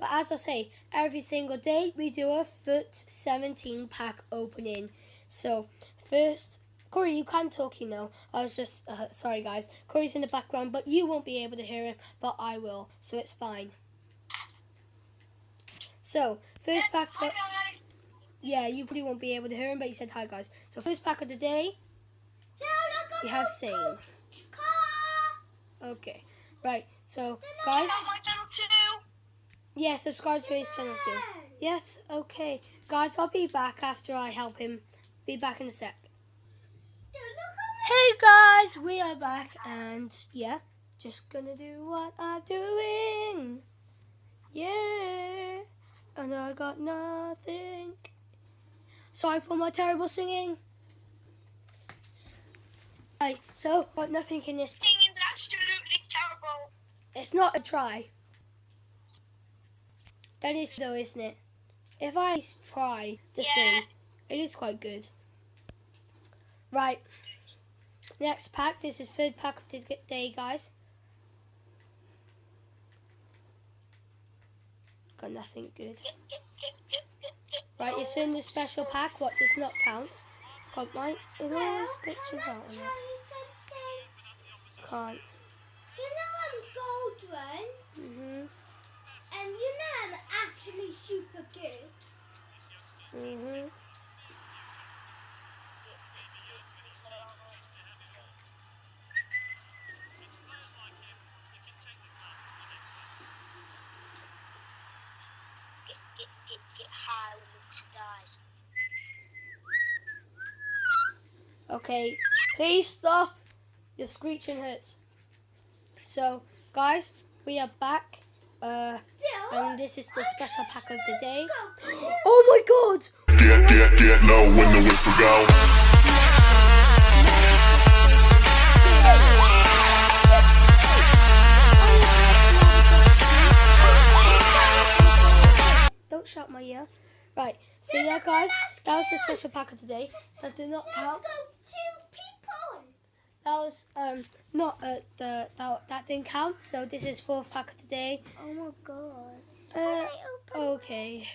But as I say, every single day we do a FIFA17 pack opening. So first, Corey, you can talk, you know. I was just, sorry guys, Corey's in the background, but you won't be able to hear him, but I will, so it's fine. So, first pack, yeah, you probably won't be able to hear him, but he said hi guys. So first pack of the day, we have Sane. Okay, right, so guys, yeah, subscribe to his channel too. Yes, okay. Guys, I'll be back after I help him. Be back in a sec. Hey guys, we are back and yeah, just gonna do what I'm doing. Yeah, and I got nothing. Sorry for my terrible singing. Right, so got nothing in this. Singing's absolutely terrible. It's not a try. That is though, isn't it? If I try to sing, it is quite good. Right. Next pack. This is third pack of the day, guys. Got nothing good. Right, it's in the special pack. What does not count? Got my. It always glitches out on it. Can't. You know gold ones? Mhm. And you know I'm actually super good. Mhm. Get high with guys. Okay, please stop. Your screeching hurts. So, guys, we are back. And this is the special pack of the day. Oh my god! Get low when the whistle go. Don't shout my ear. Right, so yeah guys, that was the special pack of today. That did not count. That was not that didn't count. So this is fourth pack of today. Oh my god. Okay,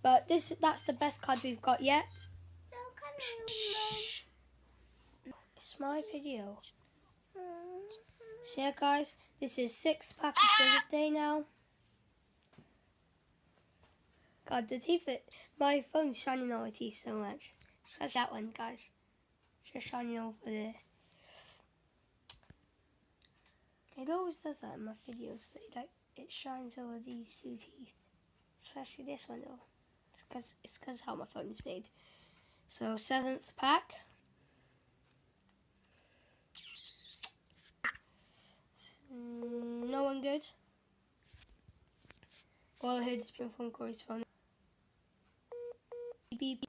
but that's the best card we've got yet. Shh. It's my video. So yeah guys, this is sixth pack of the day now. God, the teeth, my phone's shining on my teeth so much. Such that one, guys. Just shining over there. It always does that in my videos. Like it shines over these two teeth, especially this one though. It's because how my phone is made. So seventh pack. No one good. All I heard is been from Corey's phone. Beep.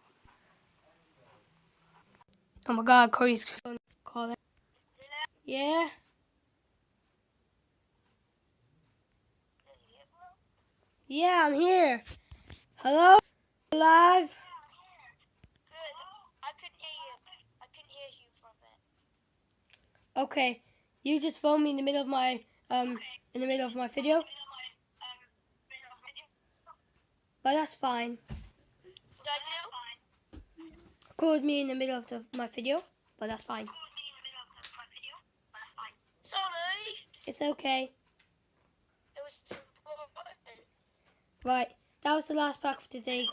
Oh my god, Corey's phone calling. Yeah. Yeah, I'm here. Hello? Live? Good. I could hear you. I could hear you for a bit. Okay. You just phoned me in the middle of my video. But that's fine. What I do? Called me in the middle of my video, but that's fine. Sorry. It's okay. It was important. Right, that was the last pack of today,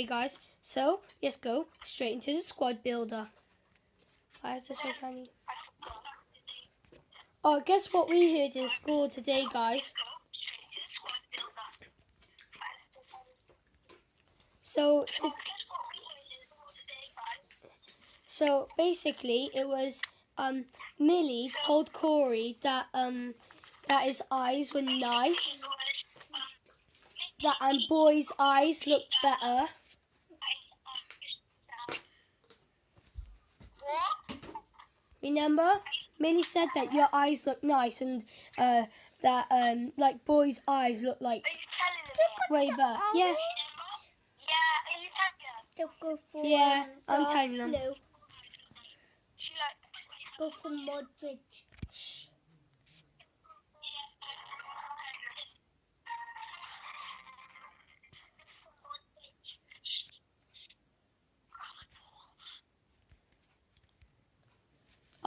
guys. So let's go straight into the squad builder. Why is this so shiny? Oh, guess what we heard in school today, guys? So basically, it was Millie told Corey that that his eyes were nice, and boys' eyes looked better. What? Remember, Millie said that your eyes look nice, and that like boys' eyes look like Are you telling me? way better. Yeah. Yeah, are you telling me? Yeah, I'm telling them. Blue. She like... Go for Modric.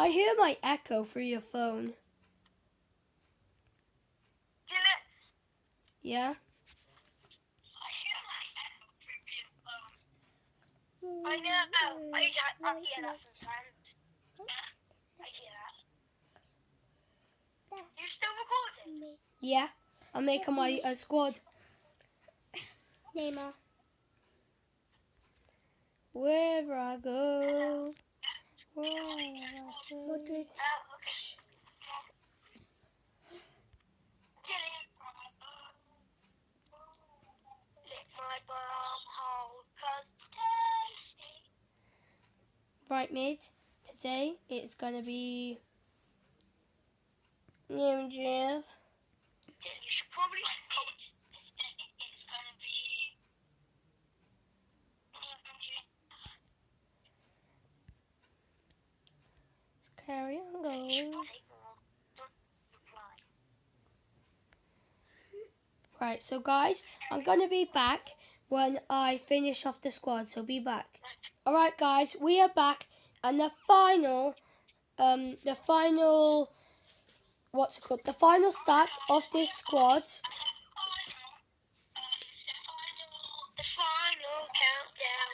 I hear my echo through your phone. Dylan, Yeah? I hear my echo through your phone. I know. I hear that sometimes. I hear that. You still recording? Yeah. I'm making my squad. Neymar. Wherever I go. Wherever I say. Okay. Lick my bum hole, 'cause tasty. Right, mates. Today it's gonna be. Yeah, Jeff. You should probably it's gonna be. Let's carry on going. Right, so guys, I'm gonna be back when I finish off the squad. So be back. All right, guys, we are back, and the final, what's it called? The final stats of this squad The final countdown.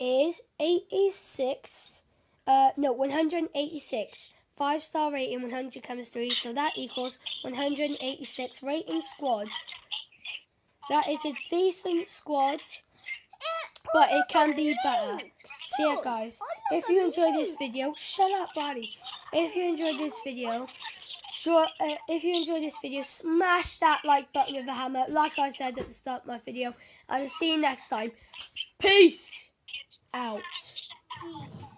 is 86. 186. 5-star rating, 100 chemistry. So that equals 186 rating squad. That is a decent squad, but it can be better. So yeah, guys, if you enjoyed this video, shut up, buddy. If you enjoyed this video, smash that like button with a hammer, like I said at the start of my video, and I'll see you next time. Peace out. Peace.